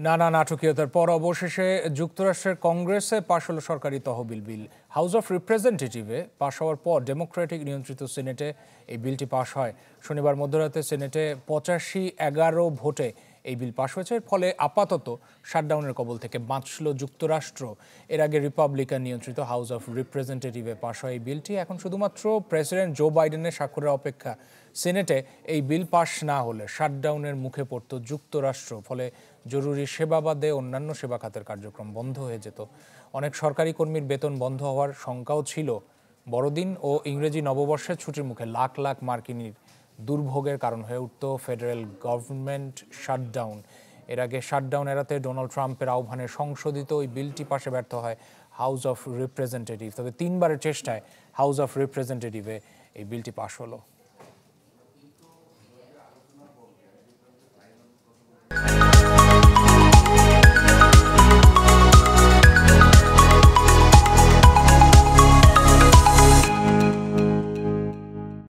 নানা নাটকীয়তার পর অবশেষে যুক্তরাষ্ট্রের কংগ্রেসে পাশ হলো সরকারি তহবিল বিল। হাউস অফ রিপ্রেজেন্টেটিভে পাশ হওয়ার পর ডেমোক্রেটিক নিয়ন্ত্রিত সিনেটে এই বিলটি পাশ হয়। শনিবার মধ্যরাতে সিনেটে 85-11 ভোটে এই বিল পাশ হয়েছে। এর ফলে আপাতত শাটডাউনের কবল থেকে বাঁচল যুক্তরাষ্ট্র। এর আগে রিপাবলিকান নিয়ন্ত্রিত হাউস অফ রিপ্রেজেন্টেটিভে পাশ হয় এই বিলটি। এখন শুধুমাত্র প্রেসিডেন্ট জো বাইডেনের স্বাক্ষরের অপেক্ষা। সিনেটে এই বিল পাশ না হলে শাটডাউনের মুখে পড়ত যুক্তরাষ্ট্র। ফলে জরুরি সেবা বাদে অন্যান্য সেবা খাতের কার্যক্রম বন্ধ হয়ে যেত। অনেক সরকারি কর্মীর বেতন বন্ধ হওয়ার শঙ্কাও ছিল। বড়দিন ও ইংরেজি নববর্ষের ছুটির মুখে লাখ লাখ মার্কিনীর দুর্ভোগের কারণ হয়ে উঠত ফেডারেল গভর্নমেন্ট শাটডাউন। এর আগে শাটডাউন এড়াতে ডোনাল্ড ট্রাম্পের আহ্বানে সংশোধিত ওই বিলটি পাশে ব্যর্থ হয় হাউস অফ রিপ্রেজেন্টেটিভ। তবে 3বারের চেষ্টায় হাউস অফ রিপ্রেজেন্টেটিভে এই বিলটি পাশ হলো।